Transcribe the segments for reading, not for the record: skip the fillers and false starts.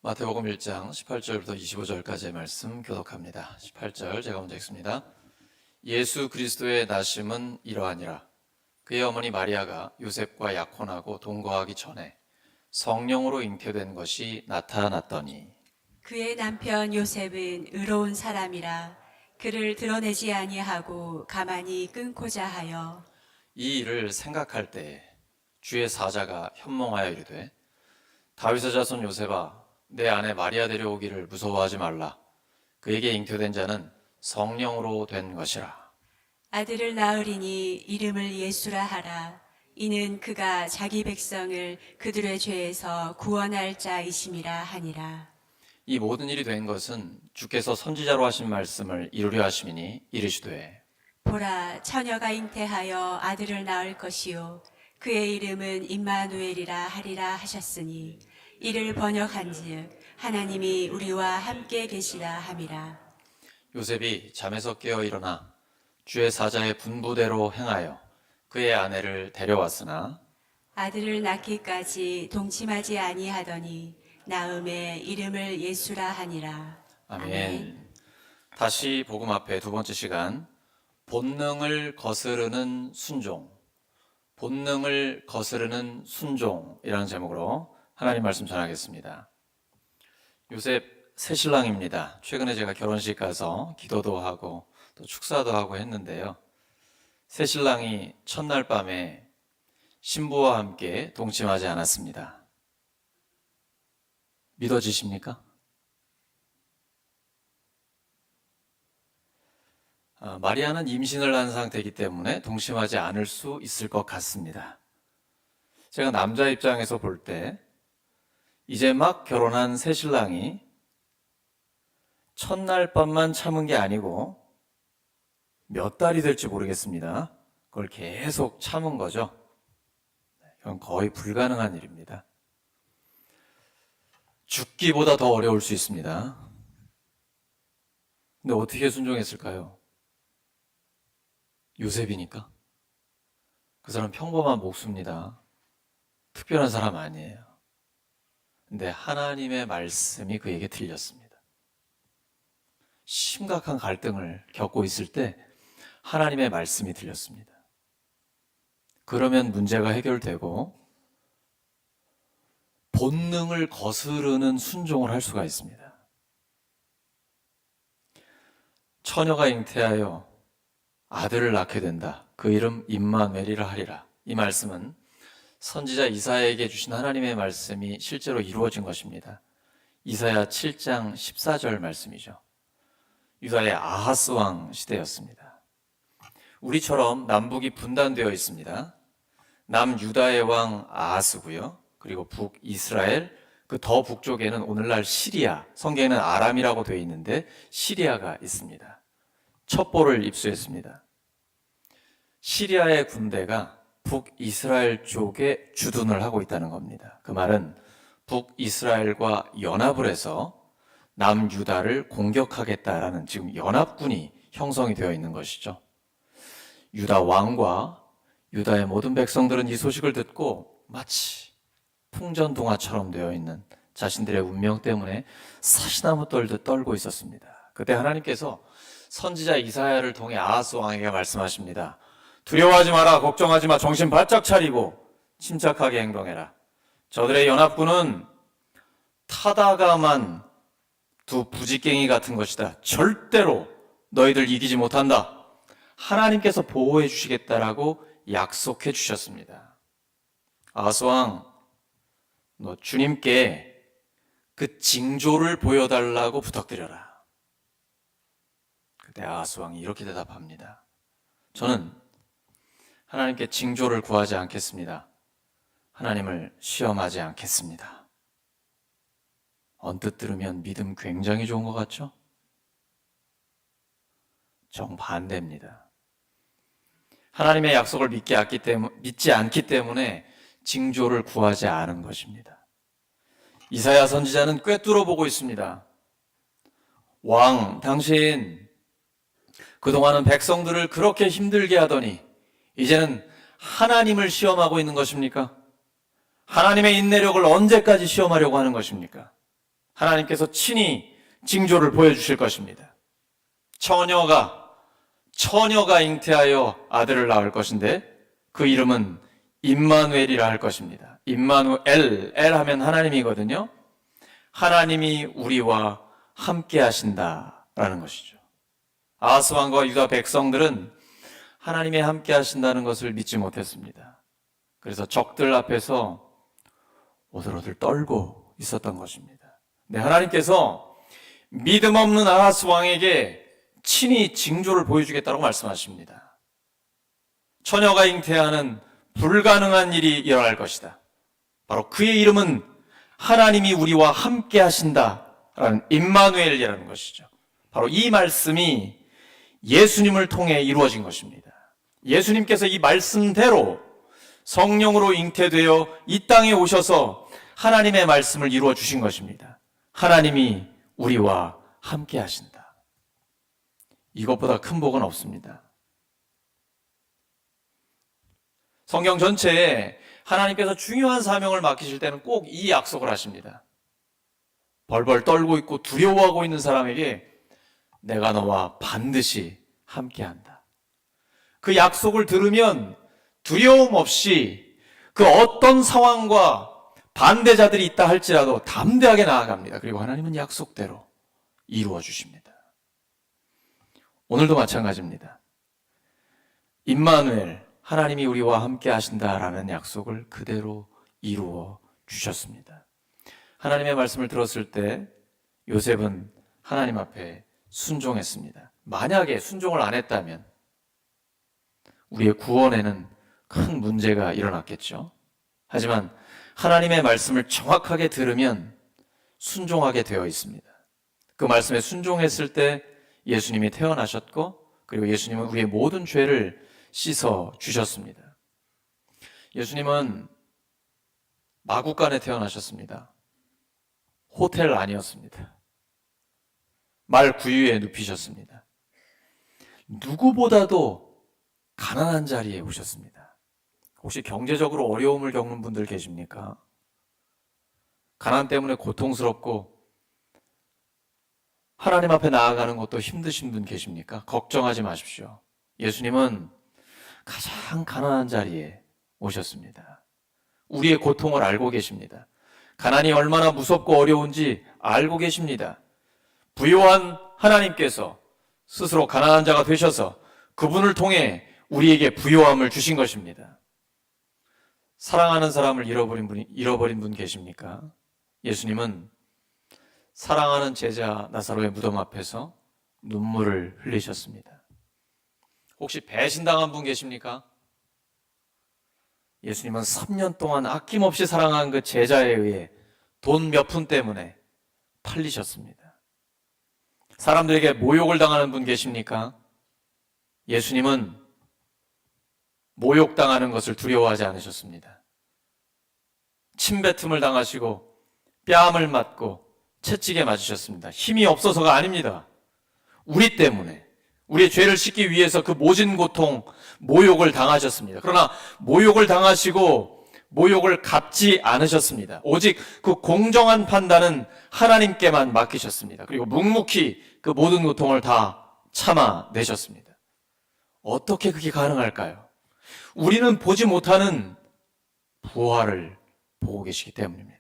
마태복음 1장 18절부터 25절까지의 말씀 교독합니다. 18절 제가 먼저 읽습니다. 예수 그리스도의 나심은 이러하니라. 그의 어머니 마리아가 요셉과 약혼하고 동거하기 전에 성령으로 잉태된 것이 나타났더니 그의 남편 요셉은 의로운 사람이라 그를 드러내지 아니하고 가만히 끊고자 하여 이 일을 생각할 때 주의 사자가 현몽하여 이르되 다윗의 자손 요셉아 내 아내 마리아 데려오기를 무서워하지 말라. 그에게 잉태된 자는 성령으로 된 것이라. 아들을 낳으리니 이름을 예수라 하라. 이는 그가 자기 백성을 그들의 죄에서 구원할 자이심이라 하니라. 이 모든 일이 된 것은 주께서 선지자로 하신 말씀을 이루려 하심이니 이르시되 보라, 처녀가 잉태하여 아들을 낳을 것이요 그의 이름은 임마누엘이라 하리라 하셨으니 이를 번역한즉 하나님이 우리와 함께 계시라 함이라. 요셉이 잠에서 깨어 일어나 주의 사자의 분부대로 행하여 그의 아내를 데려왔으나 아들을 낳기까지 동침하지 아니하더니 나음에 이름을 예수라 하니라. 아멘. 다시 복음 앞에 두 번째 시간 본능을 거스르는 순종, 본능을 거스르는 순종이라는 제목으로 하나님 말씀 전하겠습니다. 요셉 새신랑입니다. 최근에 제가 결혼식 가서 기도도 하고 또 축사도 하고 했는데요. 새신랑이 첫날 밤에 신부와 함께 동침하지 않았습니다. 믿어지십니까? 마리아는 임신을 한 상태이기 때문에 동침하지 않을 수 있을 것 같습니다. 제가 남자 입장에서 볼 때 이제 막 결혼한 새신랑이 첫날 밤만 참은 게 아니고 몇 달이 될지 모르겠습니다. 그걸 계속 참은 거죠. 이건 거의 불가능한 일입니다. 죽기보다 더 어려울 수 있습니다. 근데 어떻게 순종했을까요? 요셉이니까. 그 사람 평범한 목수입니다. 특별한 사람 아니에요. 근데 하나님의 말씀이 그에게 들렸습니다. 심각한 갈등을 겪고 있을 때 하나님의 말씀이 들렸습니다. 그러면 문제가 해결되고 본능을 거스르는 순종을 할 수가 있습니다. 처녀가 잉태하여 아들을 낳게 된다. 그 이름 임마누엘이라 하리라. 이 말씀은 선지자 이사야에게 주신 하나님의 말씀이 실제로 이루어진 것입니다. 이사야 7장 14절 말씀이죠. 유다의 아하스 왕 시대였습니다. 우리처럼 남북이 분단되어 있습니다. 남유다의 왕 아하스고요. 그리고 북이스라엘, 그 더 북쪽에는 오늘날 시리아, 성경에는 아람이라고 되어 있는데 시리아가 있습니다. 첩보를 입수했습니다. 시리아의 군대가 북이스라엘 쪽에 주둔을 하고 있다는 겁니다. 그 말은 북이스라엘과 연합을 해서 남유다를 공격하겠다라는 지금 연합군이 형성이 되어 있는 것이죠. 유다 왕과 유다의 모든 백성들은 이 소식을 듣고 마치 풍전등화처럼 되어 있는 자신들의 운명 때문에 사시나무 떨듯 떨고 있었습니다. 그때 하나님께서 선지자 이사야를 통해 아하스 왕에게 말씀하십니다. 두려워하지 마라, 걱정하지 마, 정신 바짝 차리고 침착하게 행동해라. 저들의 연합군은 타다가만 두 부지깽이 같은 것이다. 절대로 너희들 이기지 못한다. 하나님께서 보호해 주시겠다라고 약속해 주셨습니다. 아하스 왕, 너 주님께 그 징조를 보여달라고 부탁드려라. 그때 아하스 왕이 이렇게 대답합니다. 저는 하나님께 징조를 구하지 않겠습니다. 하나님을 시험하지 않겠습니다. 언뜻 들으면 믿음 굉장히 좋은 것 같죠? 정반대입니다. 하나님의 약속을 믿지 않기 때문에 징조를 구하지 않은 것입니다. 이사야 선지자는 꿰뚫어 보고 있습니다. 왕, 당신 그동안은 백성들을 그렇게 힘들게 하더니 이제는 하나님을 시험하고 있는 것입니까? 하나님의 인내력을 언제까지 시험하려고 하는 것입니까? 하나님께서 친히 징조를 보여주실 것입니다. 처녀가 잉태하여 아들을 낳을 것인데 그 이름은 임마누엘이라 할 것입니다. 임마누엘, 엘 하면 하나님이거든요. 하나님이 우리와 함께 하신다라는 것이죠. 아하스 왕과 유다 백성들은 하나님이 함께 하신다는 것을 믿지 못했습니다. 그래서 적들 앞에서 오들오들 떨고 있었던 것입니다. 네, 하나님께서 믿음 없는 아하스 왕에게 친히 징조를 보여주겠다고 말씀하십니다. 처녀가 잉태하는 불가능한 일이 일어날 것이다. 바로 그의 이름은 하나님이 우리와 함께 하신다라는 임마누엘이라는 것이죠. 바로 이 말씀이 예수님을 통해 이루어진 것입니다. 예수님께서 이 말씀대로 성령으로 잉태되어 이 땅에 오셔서 하나님의 말씀을 이루어 주신 것입니다. 하나님이 우리와 함께 하신다. 이것보다 큰 복은 없습니다. 성경 전체에 하나님께서 중요한 사명을 맡기실 때는 꼭 이 약속을 하십니다. 벌벌 떨고 있고 두려워하고 있는 사람에게 내가 너와 반드시 함께한다. 그 약속을 들으면 두려움 없이 그 어떤 상황과 반대자들이 있다 할지라도 담대하게 나아갑니다. 그리고 하나님은 약속대로 이루어 주십니다. 오늘도 마찬가지입니다. 임마누엘, 하나님이 우리와 함께 하신다라는 약속을 그대로 이루어 주셨습니다. 하나님의 말씀을 들었을 때 요셉은 하나님 앞에 순종했습니다. 만약에 순종을 안 했다면 우리의 구원에는 큰 문제가 일어났겠죠. 하지만 하나님의 말씀을 정확하게 들으면 순종하게 되어 있습니다. 그 말씀에 순종했을 때 예수님이 태어나셨고 그리고 예수님은 우리의 모든 죄를 씻어 주셨습니다. 예수님은 마구간에 태어나셨습니다. 호텔 아니었습니다. 말 구유에 눕히셨습니다. 누구보다도 가난한 자리에 오셨습니다. 혹시 경제적으로 어려움을 겪는 분들 계십니까? 가난 때문에 고통스럽고 하나님 앞에 나아가는 것도 힘드신 분 계십니까? 걱정하지 마십시오. 예수님은 가장 가난한 자리에 오셨습니다. 우리의 고통을 알고 계십니다. 가난이 얼마나 무섭고 어려운지 알고 계십니다. 부요한 하나님께서 스스로 가난한 자가 되셔서 그분을 통해 우리에게 부요함을 주신 것입니다. 사랑하는 사람을 잃어버린 분 계십니까? 예수님은 사랑하는 제자 나사로의 무덤 앞에서 눈물을 흘리셨습니다. 혹시 배신당한 분 계십니까? 예수님은 3년 동안 아낌없이 사랑한 그 제자에 의해 돈 몇 푼 때문에 팔리셨습니다. 사람들에게 모욕을 당하는 분 계십니까? 예수님은 모욕당하는 것을 두려워하지 않으셨습니다. 침뱉음을 당하시고 뺨을 맞고 채찍에 맞으셨습니다. 힘이 없어서가 아닙니다. 우리 때문에 우리의 죄를 씻기 위해서 그 모진 고통, 모욕을 당하셨습니다. 그러나 모욕을 당하시고 모욕을 갚지 않으셨습니다. 오직 그 공정한 판단은 하나님께만 맡기셨습니다. 그리고 묵묵히 그 모든 고통을 다 참아내셨습니다. 어떻게 그게 가능할까요? 우리는 보지 못하는 부활을 보고 계시기 때문입니다.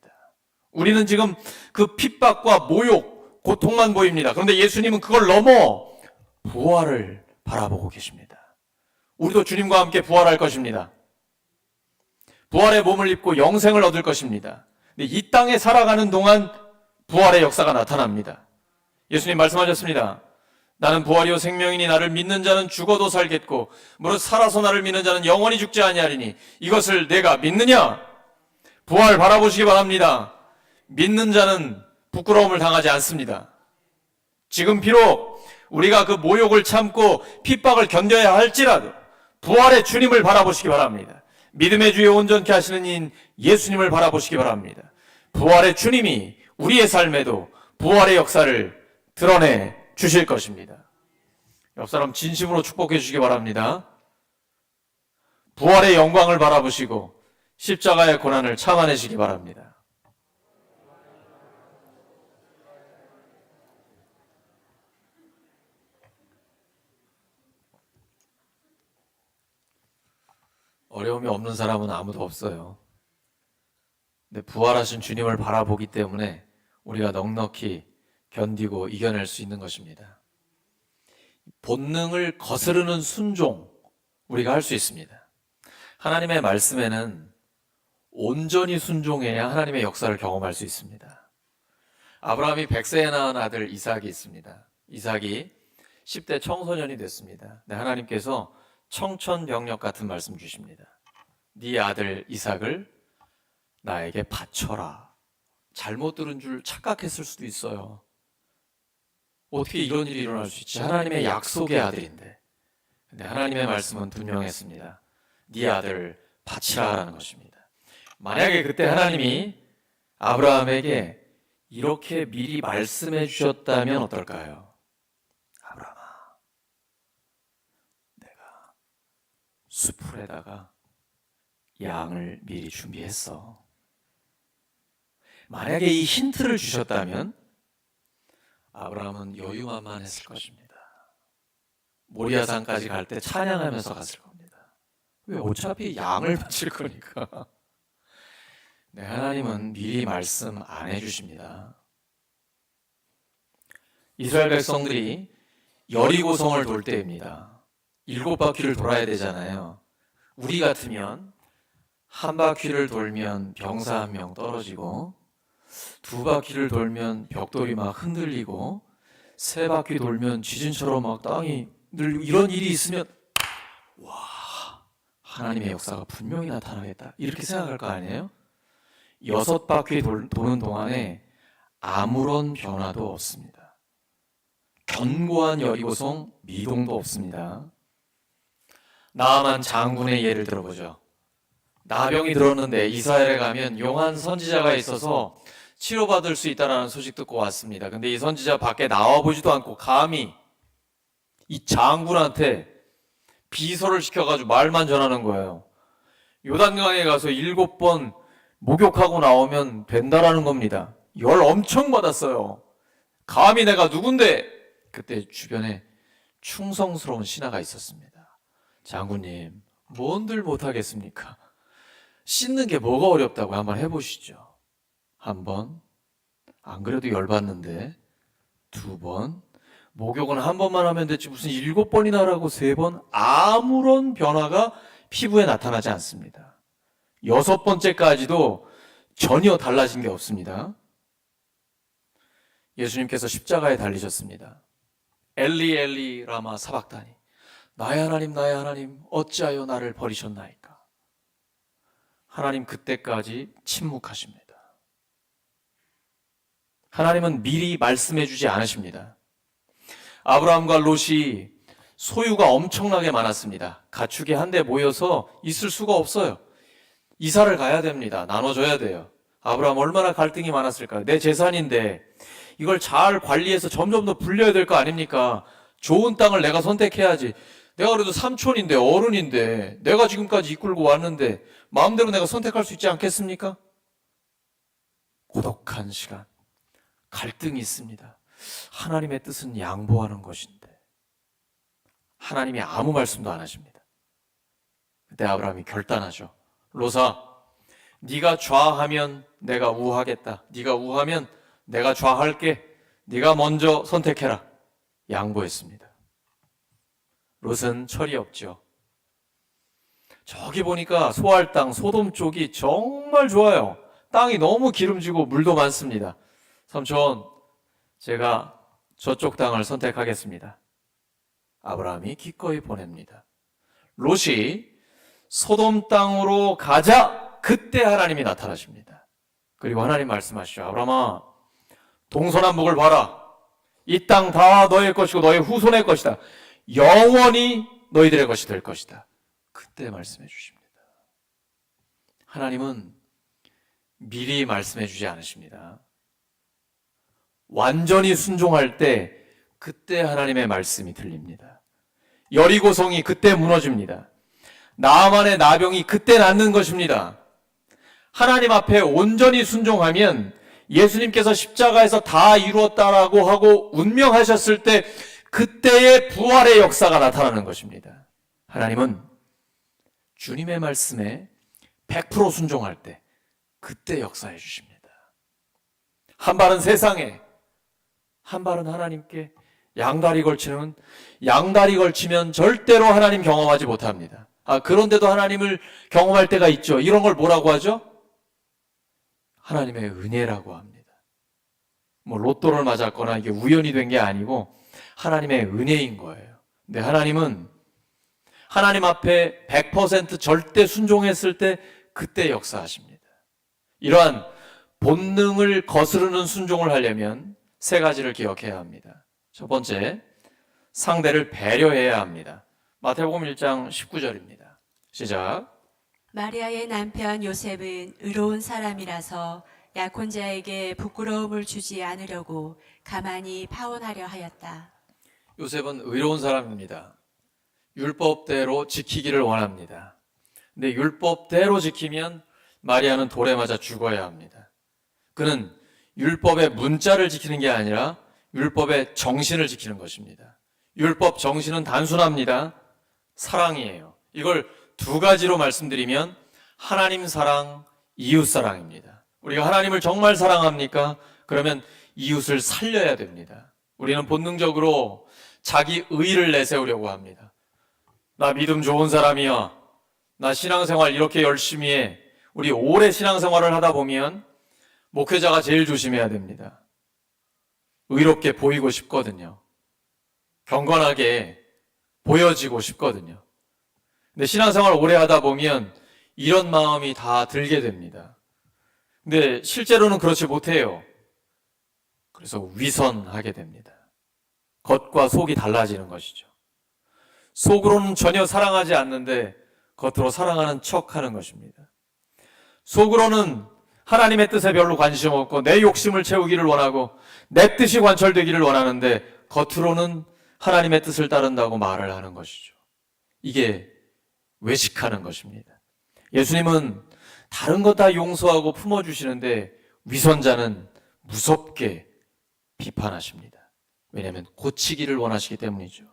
우리는 지금 그 핍박과 모욕, 고통만 보입니다. 그런데 예수님은 그걸 넘어 부활을 바라보고 계십니다. 우리도 주님과 함께 부활할 것입니다. 부활의 몸을 입고 영생을 얻을 것입니다. 근데 이 땅에 살아가는 동안 부활의 역사가 나타납니다. 예수님 말씀하셨습니다. 나는 부활이요 생명이니 나를 믿는 자는 죽어도 살겠고 무릇 살아서 나를 믿는 자는 영원히 죽지 아니하리니 이것을 내가 믿느냐? 부활 바라보시기 바랍니다. 믿는 자는 부끄러움을 당하지 않습니다. 지금 비록 우리가 그 모욕을 참고 핍박을 견뎌야 할지라도 부활의 주님을 바라보시기 바랍니다. 믿음의 주에 온전케 하시는 이인 예수님을 바라보시기 바랍니다. 부활의 주님이 우리의 삶에도 부활의 역사를 드러내 주실 것입니다. 옆 사람 진심으로 축복해 주시기 바랍니다. 부활의 영광을 바라보시고 십자가의 고난을 참아내시기 바랍니다. 어려움이 없는 사람은 아무도 없어요. 근데 부활하신 주님을 바라보기 때문에 우리가 넉넉히 견디고 이겨낼 수 있는 것입니다. 본능을 거스르는 순종, 우리가 할 수 있습니다. 하나님의 말씀에는 온전히 순종해야 하나님의 역사를 경험할 수 있습니다. 아브라함이 100세에 낳은 아들 이삭이 있습니다. 이삭이 10대 청소년이 됐습니다. 네, 하나님께서 청천벽력 같은 말씀 주십니다. 네 아들 이삭을 나에게 바쳐라. 잘못 들은 줄 착각했을 수도 있어요. 어떻게 이런 일이 일어날 수 있지? 하나님의 약속의 아들인데. 근데 하나님의 말씀은 분명했습니다. 네 아들 바치라라는 것입니다. 만약에 그때 하나님이 아브라함에게 이렇게 미리 말씀해 주셨다면 어떨까요? 아브라함아, 내가 수풀에다가 양을 미리 준비했어. 만약에 이 힌트를 주셨다면 아브라함은 여유만만했을 것입니다. 모리아산까지 갈 때 찬양하면서 갔을 겁니다. 왜? 어차피 양을 바칠 거니까. 네, 하나님은 미리 말씀 안 해주십니다. 이스라엘 백성들이 여리고성을 돌 때입니다. 7바퀴를 돌아야 되잖아요. 우리 같으면 한 바퀴를 돌면 병사 1명 떨어지고 2바퀴를 돌면 벽돌이 막 흔들리고 3바퀴 돌면 지진처럼 막 땅이 흔들리고 이런 일이 있으면 와, 하나님의 역사가 분명히 나타나겠다 이렇게 생각할 거 아니에요? 6바퀴 도는 동안에 아무런 변화도 없습니다. 견고한 여리고성 미동도 없습니다. 나아만 장군의 예를 들어보죠. 나병이 들었는데 이스라엘에 가면 용한 선지자가 있어서 치료받을 수 있다는 소식 듣고 왔습니다. 근데 이 선지자 밖에 나와보지도 않고 감히 이 장군한테 비서를 시켜가지고 말만 전하는 거예요. 요단강에 가서 7번 목욕하고 나오면 된다라는 겁니다. 열 엄청 받았어요. 감히 내가 누군데? 그때 주변에 충성스러운 신하가 있었습니다. 장군님, 뭔들 못하겠습니까? 씻는 게 뭐가 어렵다고 한번 해보시죠. 한 번, 안 그래도 열받는데 2번, 목욕은 한 번만 하면 됐지 무슨 7번이나 하라고 3번, 아무런 변화가 피부에 나타나지 않습니다. 6번째까지도 전혀 달라진 게 없습니다. 예수님께서 십자가에 달리셨습니다. 엘리 엘리 라마 사박다니, 나의 하나님 어찌하여 나를 버리셨나이까. 하나님 그때까지 침묵하십니다. 하나님은 미리 말씀해 주지 않으십니다. 아브라함과 롯이 소유가 엄청나게 많았습니다. 가축이 한데 모여서 있을 수가 없어요. 이사를 가야 됩니다. 나눠줘야 돼요. 아브라함 얼마나 갈등이 많았을까요? 내 재산인데 이걸 잘 관리해서 점점 더 불려야 될 거 아닙니까? 좋은 땅을 내가 선택해야지. 내가 그래도 삼촌인데 어른인데 내가 지금까지 이끌고 왔는데 마음대로 내가 선택할 수 있지 않겠습니까? 고독한 시간, 갈등이 있습니다. 하나님의 뜻은 양보하는 것인데 하나님이 아무 말씀도 안 하십니다. 그때 아브라함이 결단하죠. 롯아, 네가 좌하면 내가 우하겠다. 네가 우하면 내가 좌할게. 네가 먼저 선택해라. 양보했습니다. 롯은 철이 없죠. 저기 보니까 소알 땅 소돔 쪽이 정말 좋아요. 땅이 너무 기름지고 물도 많습니다. 삼촌, 제가 저쪽 땅을 선택하겠습니다. 아브라함이 기꺼이 보냅니다. 롯이 소돔 땅으로 가자. 그때 하나님이 나타나십니다. 그리고 하나님 말씀하시죠. 아브라함아, 동서남북을 봐라. 이 땅 다 너의 것이고 너의 후손의 것이다. 영원히 너희들의 것이 될 것이다. 그때 말씀해 주십니다. 하나님은 미리 말씀해 주지 않으십니다. 완전히 순종할 때 그때 하나님의 말씀이 들립니다. 여리고성이 그때 무너집니다. 나아만의 나병이 그때 낫는 것입니다. 하나님 앞에 온전히 순종하면 예수님께서 십자가에서 다 이루었다라고 하고 운명하셨을 때 그때의 부활의 역사가 나타나는 것입니다. 하나님은 주님의 말씀에 100% 순종할 때 그때 역사해 주십니다. 한 발은 세상에, 한 발은 하나님께 양다리 걸치면 절대로 하나님 경험하지 못합니다. 그런데도 하나님을 경험할 때가 있죠. 이런 걸 뭐라고 하죠? 하나님의 은혜라고 합니다. 뭐 로또를 맞았거나 이게 우연이 된 게 아니고 하나님의 은혜인 거예요. 근데 하나님은 하나님 앞에 100% 절대 순종했을 때 그때 역사하십니다. 이러한 본능을 거스르는 순종을 하려면 세 가지를 기억해야 합니다. 첫 번째, 상대를 배려해야 합니다. 마태복음 1장 19절입니다. 시작. 마리아의 남편 요셉은 의로운 사람이라서 약혼자에게 부끄러움을 주지 않으려고 가만히 파혼하려 하였다. 요셉은 의로운 사람입니다. 율법대로 지키기를 원합니다. 근데 율법대로 지키면 마리아는 돌에 맞아 죽어야 합니다. 그는 율법의 문자를 지키는 게 아니라 율법의 정신을 지키는 것입니다. 율법 정신은 단순합니다. 사랑이에요. 이걸 두 가지로 말씀드리면 하나님 사랑, 이웃 사랑입니다. 우리가 하나님을 정말 사랑합니까? 그러면 이웃을 살려야 됩니다. 우리는 본능적으로 자기 의의를 내세우려고 합니다. 나 믿음 좋은 사람이야. 나 신앙생활 이렇게 열심히 해. 우리 오래 신앙생활을 하다 보면 목회자가 제일 조심해야 됩니다. 의롭게 보이고 싶거든요. 경건하게 보여지고 싶거든요. 근데 신앙생활 오래 하다 보면 이런 마음이 다 들게 됩니다. 근데 실제로는 그렇지 못해요. 그래서 위선하게 됩니다. 겉과 속이 달라지는 것이죠. 속으로는 전혀 사랑하지 않는데 겉으로 사랑하는 척하는 것입니다. 속으로는 하나님의 뜻에 별로 관심 없고 내 욕심을 채우기를 원하고 내 뜻이 관철되기를 원하는데 겉으로는 하나님의 뜻을 따른다고 말을 하는 것이죠. 이게 외식하는 것입니다. 예수님은 다른 것 다 용서하고 품어주시는데 위선자는 무섭게 비판하십니다. 왜냐하면 고치기를 원하시기 때문이죠.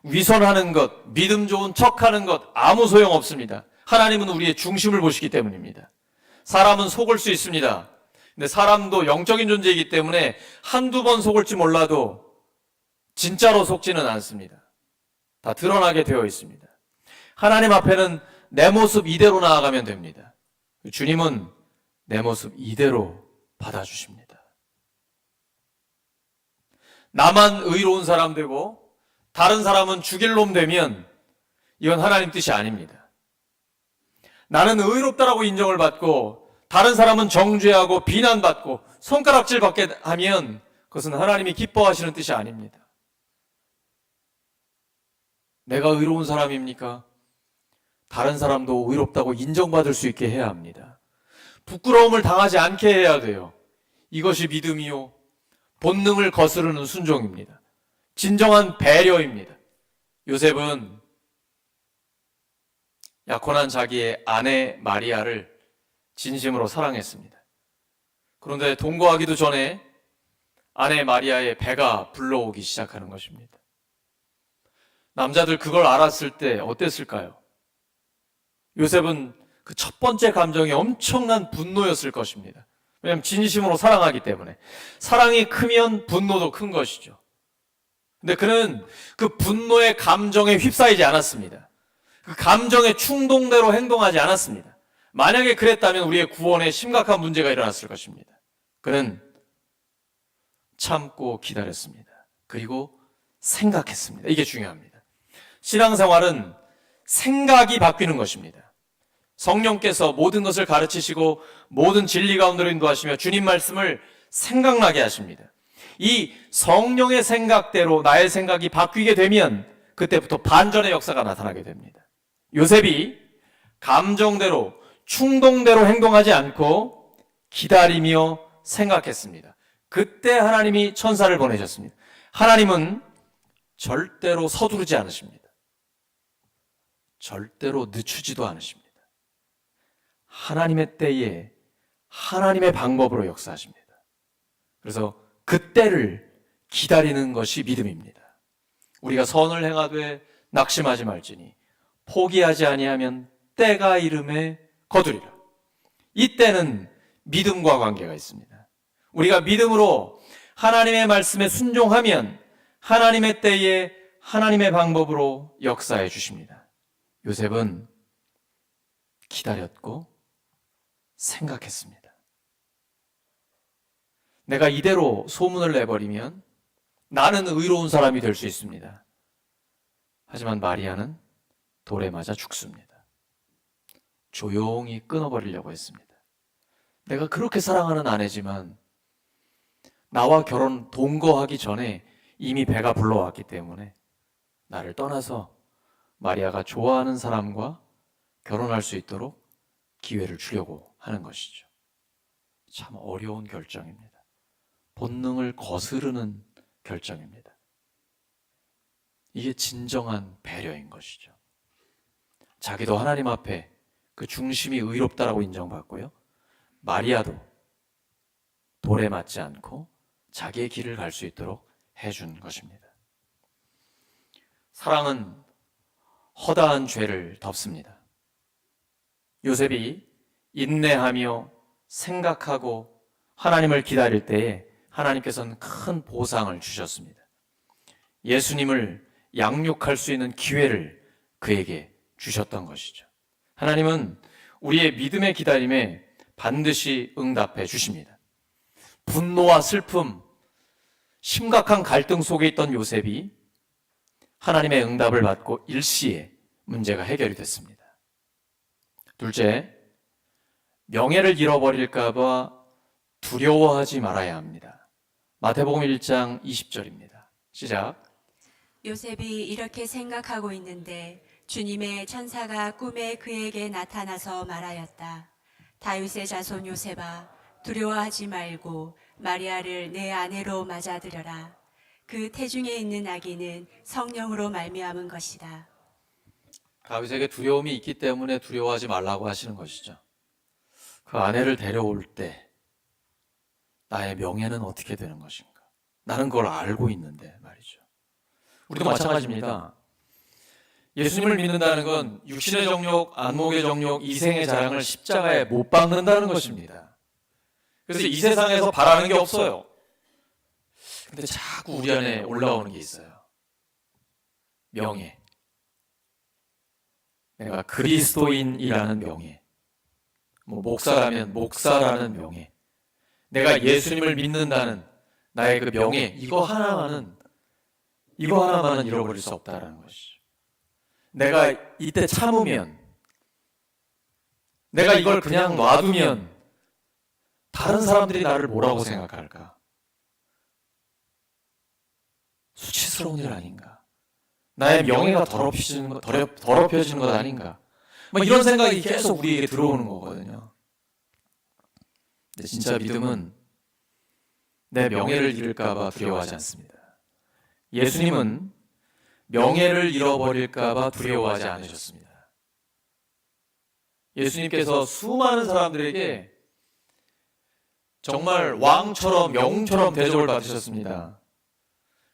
위선하는 것, 믿음 좋은 척하는 것 아무 소용없습니다. 하나님은 우리의 중심을 보시기 때문입니다. 사람은 속을 수 있습니다. 근데 사람도 영적인 존재이기 때문에 한두 번 속을지 몰라도 진짜로 속지는 않습니다. 다 드러나게 되어 있습니다. 하나님 앞에는 내 모습 이대로 나아가면 됩니다. 주님은 내 모습 이대로 받아주십니다. 나만 의로운 사람 되고 다른 사람은 죽일 놈 되면 이건 하나님 뜻이 아닙니다. 나는 의롭다라고 인정을 받고 다른 사람은 정죄하고 비난받고 손가락질 받게 하면 그것은 하나님이 기뻐하시는 뜻이 아닙니다. 내가 의로운 사람입니까? 다른 사람도 의롭다고 인정받을 수 있게 해야 합니다. 부끄러움을 당하지 않게 해야 돼요. 이것이 믿음이요 본능을 거스르는 순종입니다. 진정한 배려입니다. 요셉은 약혼한 자기의 아내 마리아를 진심으로 사랑했습니다. 그런데 동거하기도 전에 아내 마리아의 배가 불러오기 시작하는 것입니다. 남자들 그걸 알았을 때 어땠을까요? 요셉은 그 첫 번째 감정이 엄청난 분노였을 것입니다. 왜냐하면 진심으로 사랑하기 때문에. 사랑이 크면 분노도 큰 것이죠. 근데 그는 그 분노의 감정에 휩싸이지 않았습니다. 그 감정의 충동대로 행동하지 않았습니다. 만약에 그랬다면 우리의 구원에 심각한 문제가 일어났을 것입니다. 그는 참고 기다렸습니다. 그리고 생각했습니다. 이게 중요합니다. 신앙생활은 생각이 바뀌는 것입니다. 성령께서 모든 것을 가르치시고 모든 진리 가운데로 인도하시며 주님 말씀을 생각나게 하십니다. 이 성령의 생각대로 나의 생각이 바뀌게 되면 그때부터 반전의 역사가 나타나게 됩니다. 요셉이 감정대로 충동대로 행동하지 않고 기다리며 생각했습니다. 그때 하나님이 천사를 보내셨습니다. 하나님은 절대로 서두르지 않으십니다. 절대로 늦추지도 않으십니다. 하나님의 때에 하나님의 방법으로 역사하십니다. 그래서 그때를 기다리는 것이 믿음입니다. 우리가 선을 행하되 낙심하지 말지니 포기하지 아니하면 때가 이름에 거두리라. 이 때는 믿음과 관계가 있습니다. 우리가 믿음으로 하나님의 말씀에 순종하면 하나님의 때에 하나님의 방법으로 역사해 주십니다. 요셉은 기다렸고 생각했습니다. 내가 이대로 소문을 내버리면 나는 의로운 사람이 될 수 있습니다. 하지만 마리아는 돌에 맞아 죽습니다. 조용히 끊어버리려고 했습니다. 내가 그렇게 사랑하는 아내지만 나와 결혼 동거하기 전에 이미 배가 불러왔기 때문에 나를 떠나서 마리아가 좋아하는 사람과 결혼할 수 있도록 기회를 주려고 하는 것이죠. 참 어려운 결정입니다. 본능을 거스르는 결정입니다. 이게 진정한 배려인 것이죠. 자기도 하나님 앞에 그 중심이 의롭다라고 인정받고요. 마리아도 돌에 맞지 않고 자기의 길을 갈 수 있도록 해준 것입니다. 사랑은 허다한 죄를 덮습니다. 요셉이 인내하며 생각하고 하나님을 기다릴 때에 하나님께서는 큰 보상을 주셨습니다. 예수님을 양육할 수 있는 기회를 그에게 주셨던 것이죠. 하나님은 우리의 믿음의 기다림에 반드시 응답해 주십니다. 분노와 슬픔, 심각한 갈등 속에 있던 요셉이 하나님의 응답을 받고 일시에 문제가 해결이 됐습니다. 둘째, 명예를 잃어버릴까 봐 두려워하지 말아야 합니다. 마태복음 1장 20절입니다. 시작. 요셉이 이렇게 생각하고 있는데 주님의 천사가 꿈에 그에게 나타나서 말하였다. 다윗의 자손 요셉아, 두려워하지 말고 마리아를 내 아내로 맞아들여라. 그 태중에 있는 아기는 성령으로 말미암은 것이다. 다윗에게 두려움이 있기 때문에 두려워하지 말라고 하시는 것이죠. 그 아내를 데려올 때 나의 명예는 어떻게 되는 것인가? 나는 그걸 알고 있는데 말이죠. 우리도 마찬가지입니다. 예수님을 믿는다는 건 육신의 정욕, 안목의 정욕, 이생의 자랑을 십자가에 못 박는다는 것입니다. 그래서 이 세상에서 바라는 게 없어요. 근데 자꾸 우리 안에 올라오는 게 있어요. 명예. 내가 그리스도인이라는 명예. 목사라면 목사라는 명예. 내가 예수님을 믿는다는 나의 그 명예. 이거 하나만은 잃어버릴 수 없다는 것이죠. 내가 이때 참으면, 내가 이걸 그냥 놔두면 다른 사람들이 나를 뭐라고 생각할까? 수치스러운 일 아닌가? 나의 명예가 더럽혀지는 것 아닌가? 이런 생각이 계속 우리에게 들어오는 거거든요. 근데 진짜 믿음은 내 명예를 잃을까 봐 두려워하지 않습니다. 예수님은 명예를 잃어버릴까 봐 두려워하지 않으셨습니다. 예수님께서 수많은 사람들에게 정말 왕처럼 영웅처럼 대접을 받으셨습니다.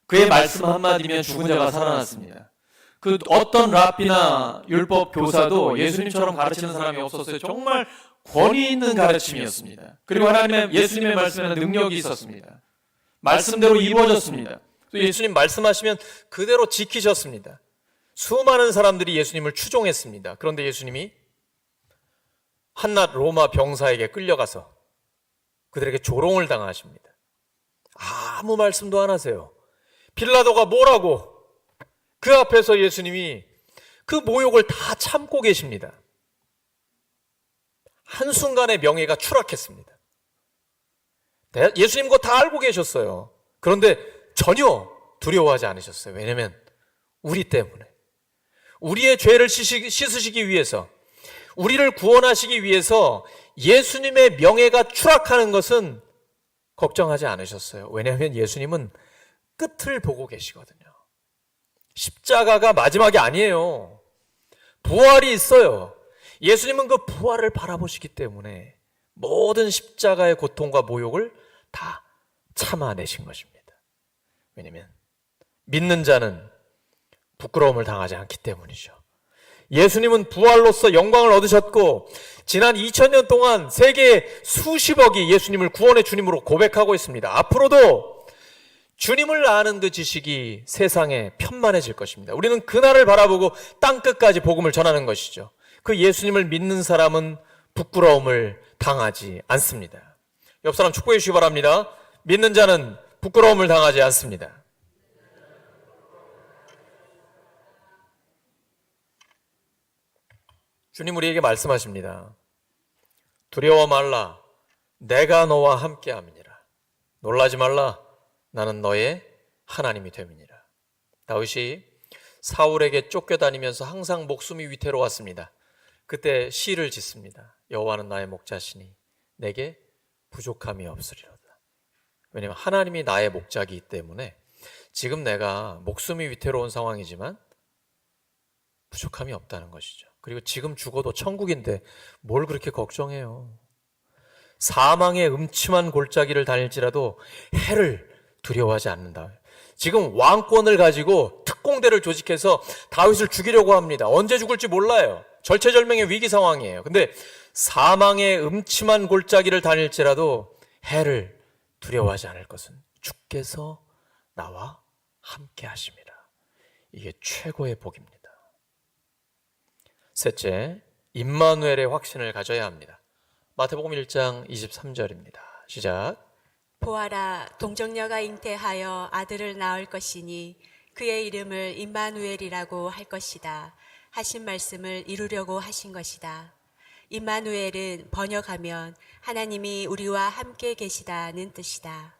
그의 말씀 한마디면 죽은 자가 살아났습니다. 그 어떤 랍비나 율법 교사도 예수님처럼 가르치는 사람이 없었어요. 정말 권위 있는 가르침이었습니다. 그리고 예수님의 말씀에는 능력이 있었습니다. 말씀대로 이루어졌습니다. 또 예수님 말씀하시면 그대로 지키셨습니다. 수많은 사람들이 예수님을 추종했습니다. 그런데 예수님이 한낱 로마 병사에게 끌려가서 그들에게 조롱을 당하십니다. 아무 말씀도 안 하세요. 빌라도가 뭐라고 그 앞에서 예수님이 그 모욕을 다 참고 계십니다. 한순간에 명예가 추락했습니다. 예수님 그거 다 알고 계셨어요. 그런데 전혀 두려워하지 않으셨어요. 왜냐하면 우리 때문에, 우리의 죄를 씻으시기 위해서, 우리를 구원하시기 위해서 예수님의 명예가 추락하는 것은 걱정하지 않으셨어요. 왜냐하면 예수님은 끝을 보고 계시거든요. 십자가가 마지막이 아니에요. 부활이 있어요. 예수님은 그 부활을 바라보시기 때문에 모든 십자가의 고통과 모욕을 다 참아내신 것입니다. 왜냐하면 믿는 자는 부끄러움을 당하지 않기 때문이죠. 예수님은 부활로서 영광을 얻으셨고 지난 2000년 동안 세계 수십억이 예수님을 구원의 주님으로 고백하고 있습니다. 앞으로도 주님을 아는 그 지식이 세상에 편만해질 것입니다. 우리는 그날을 바라보고 땅끝까지 복음을 전하는 것이죠. 그 예수님을 믿는 사람은 부끄러움을 당하지 않습니다. 옆 사람 축복해 주시기 바랍니다. 믿는 자는 부끄러움을 당하지 않습니다. 주님 우리에게 말씀하십니다. 두려워 말라. 내가 너와 함께함이니라. 놀라지 말라. 나는 너의 하나님이 됨이니라. 다윗이 사울에게 쫓겨다니면서 항상 목숨이 위태로웠습니다. 그때 시를 짓습니다. 여호와는 나의 목자시니 내게 부족함이 없으리로다. 왜냐하면 하나님이 나의 목자이기 때문에 지금 내가 목숨이 위태로운 상황이지만 부족함이 없다는 것이죠. 그리고 지금 죽어도 천국인데 뭘 그렇게 걱정해요. 사망의 음침한 골짜기를 다닐지라도 해를 두려워하지 않는다. 지금 왕권을 가지고 특공대를 조직해서 다윗을 죽이려고 합니다. 언제 죽을지 몰라요. 절체절명의 위기 상황이에요. 근데 사망의 음침한 골짜기를 다닐지라도 해를 두려워하지 않을 것은 주께서 나와 함께 하심이라. 이게 최고의 복입니다. 셋째, 임마누엘의 확신을 가져야 합니다. 마태복음 1장 23절입니다. 시작. 보아라, 동정녀가 잉태하여 아들을 낳을 것이니 그의 이름을 임마누엘이라고 할 것이다 하신 말씀을 이루려고 하신 것이다. 임마누엘은 번역하면 하나님이 우리와 함께 계시다는 뜻이다.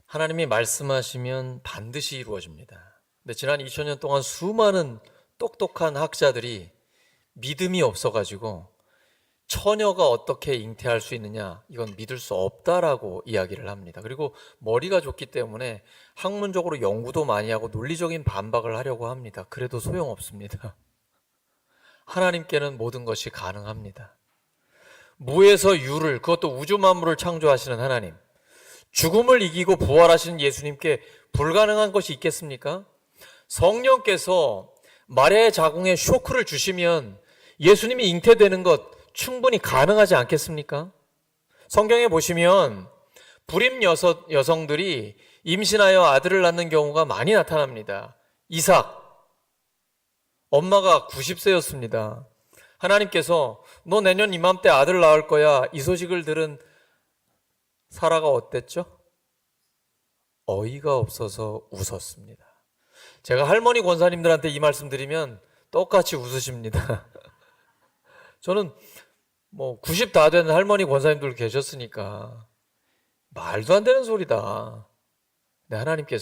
하나님이 말씀하시면 반드시 이루어집니다. 근데 지난 2000년 동안 수많은 똑똑한 학자들이 믿음이 없어가지고 처녀가 어떻게 잉태할 수 있느냐, 이건 믿을 수 없다라고 이야기를 합니다. 그리고 머리가 좋기 때문에 학문적으로 연구도 많이 하고 논리적인 반박을 하려고 합니다. 그래도 소용없습니다. 하나님께는 모든 것이 가능합니다. 무에서 유를, 그것도 우주 만물을 창조하시는 하나님, 죽음을 이기고 부활하시는 예수님께 불가능한 것이 있겠습니까? 성령께서 마리아의 자궁에 쇼크를 주시면 예수님이 잉태되는 것 충분히 가능하지 않겠습니까? 성경에 보시면 불임 여성들이 임신하여 아들을 낳는 경우가 많이 나타납니다. 이삭, 엄마가 90세였습니다. 하나님께서 너 내년 이맘때 아들 낳을 거야. 이 소식을 들은 사라가 어땠죠? 어이가 없어서 웃었습니다. 제가 할머니 권사님들한테 이 말씀 드리면 똑같이 웃으십니다. 저는 90 다 된 할머니 권사님들 계셨으니까 말도 안 되는 소리다. 근데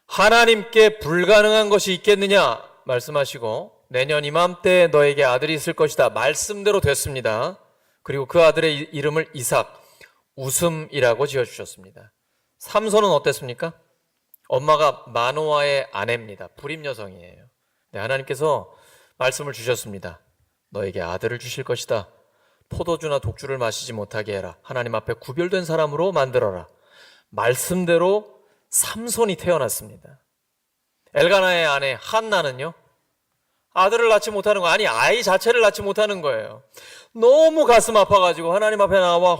하나님께 불가능한 것이 있겠느냐 말씀하시고 내년 이맘때 너에게 아들이 있을 것이다. 말씀대로 됐습니다. 그리고 그 아들의 이름을 이삭, 웃음이라고 지어주셨습니다. 삼손은 어땠습니까? 엄마가 마노아의 아내입니다. 불임 여성이에요. 네, 하나님께서 말씀을 주셨습니다. 너에게 아들을 주실 것이다. 포도주나 독주를 마시지 못하게 해라. 하나님 앞에 구별된 사람으로 만들어라. 말씀대로 삼손이 태어났습니다. 엘가나의 아내 한나는요, 아들을 낳지 못하는 거, 아니 아이 자체를 낳지 못하는 거예요. 너무 가슴 아파가지고 하나님 앞에 나와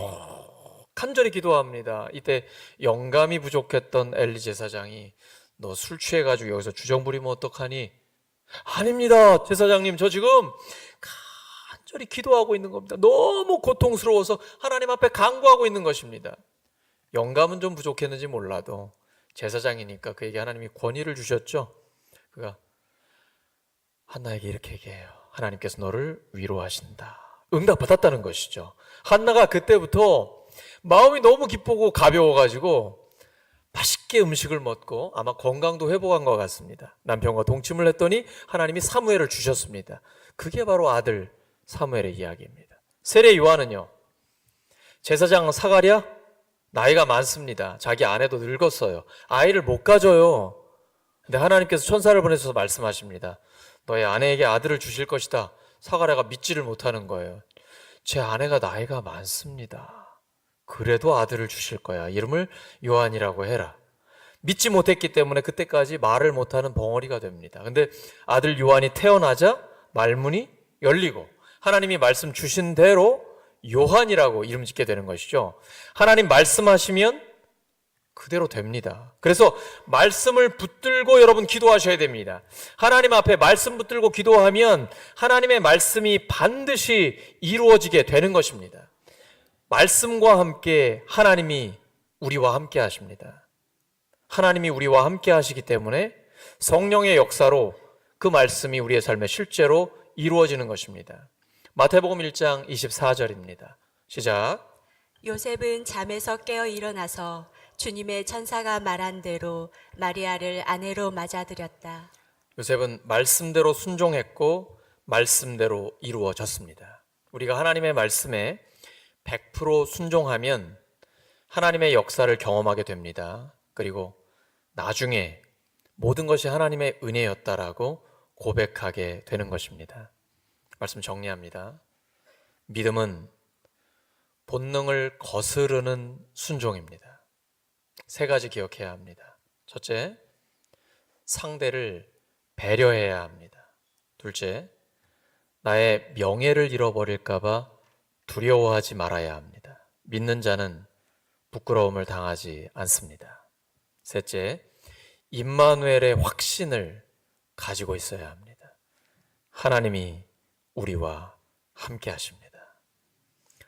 간절히 기도합니다. 이때 영감이 부족했던 엘리 제사장이 너 술 취해가지고 여기서 주정 부리면 어떡하니? 아닙니다 제사장님, 저 지금 간절히 기도하고 있는 겁니다. 너무 고통스러워서 하나님 앞에 간구하고 있는 것입니다. 영감은 좀 부족했는지 몰라도 제사장이니까 그에게 하나님이 권위를 주셨죠. 그가 한나에게 이렇게 얘기해요. 하나님께서 너를 위로하신다. 응답받았다는 것이죠. 한나가 그때부터 마음이 너무 기쁘고 가벼워가지고 맛있게 음식을 먹고 아마 건강도 회복한 것 같습니다. 남편과 동침을 했더니 하나님이 사무엘을 주셨습니다. 그게 바로 아들 사무엘의 이야기입니다. 세례 요한은요, 제사장 사가랴 나이가 많습니다. 자기 아내도 늙었어요. 아이를 못 가져요. 근데 하나님께서 천사를 보내셔서 말씀하십니다. 너의 아내에게 아들을 주실 것이다. 사가랴가 믿지를 못하는 거예요. 제 아내가 나이가 많습니다. 그래도 아들을 주실 거야. 이름을 요한이라고 해라. 믿지 못했기 때문에 그때까지 말을 못하는 벙어리가 됩니다. 근데 아들 요한이 태어나자 말문이 열리고 하나님이 말씀 주신 대로 요한이라고 이름 짓게 되는 것이죠. 하나님 말씀하시면 그대로 됩니다. 그래서 말씀을 붙들고 여러분 기도하셔야 됩니다. 하나님 앞에 말씀 붙들고 기도하면 하나님의 말씀이 반드시 이루어지게 되는 것입니다. 말씀과 함께 하나님이 우리와 함께 하십니다. 하나님이 우리와 함께 하시기 때문에 성령의 역사로 그 말씀이 우리의 삶에 실제로 이루어지는 것입니다. 마태복음 1장 24절입니다. 시작. 요셉은 잠에서 깨어 일어나서 주님의 천사가 말한 대로 마리아를 아내로 맞아들였다. 요셉은 말씀대로 순종했고 말씀대로 이루어졌습니다. 우리가 하나님의 말씀에 100% 순종하면 하나님의 역사를 경험하게 됩니다. 그리고 나중에 모든 것이 하나님의 은혜였다라고 고백하게 되는 것입니다. 말씀 정리합니다. 믿음은 본능을 거스르는 순종입니다. 세 가지 기억해야 합니다. 첫째, 상대를 배려해야 합니다. 둘째, 나의 명예를 잃어버릴까봐 두려워하지 말아야 합니다. 믿는 자는 부끄러움을 당하지 않습니다. 셋째, 임마누엘의 확신을 가지고 있어야 합니다. 하나님이 우리와 함께 하십니다.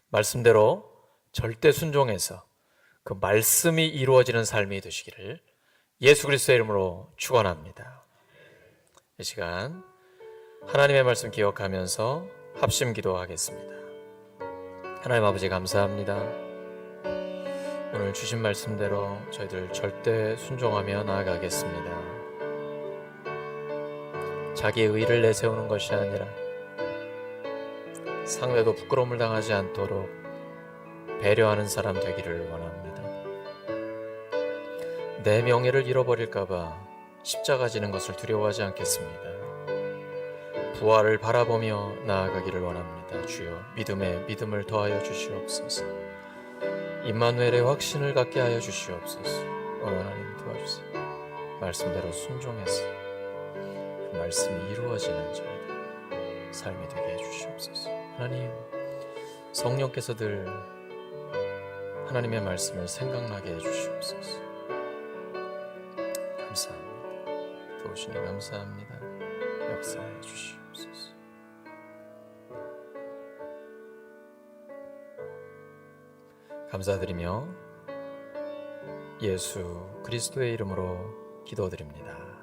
말씀대로 절대 순종해서 그 말씀이 이루어지는 삶이 되시기를 예수 그리스도의 이름으로 축원합니다. 이 시간 하나님의 말씀 기억하면서 합심 기도하겠습니다. 하나님 아버지 감사합니다. 오늘 주신 말씀대로 저희들 절대 순종하며 나아가겠습니다. 자기의 의를 내세우는 것이 아니라 상대도 부끄러움을 당하지 않도록 배려하는 사람 되기를 원합니다. 내 명예를 잃어버릴까봐 십자가 지는 것을 두려워하지 않겠습니다. 부활을 바라보며 나아가기를 원합니다. 주여 믿음에 믿음을 더하여 주시옵소서. 임마누엘의 확신을 갖게 하여 주시옵소서. 하나님 도와주세요. 말씀대로 순종해서 그 말씀이 이루어지는 저희들 삶이 되게 해주시옵소서. 하나님, 성령께서 늘 하나님의 말씀을 생각나게 해주시옵소서. 감사합니다. 도우시니 감사합니다. 역사해 주시옵소서. 감사드리며 예수 그리스도의 이름으로 기도드립니다.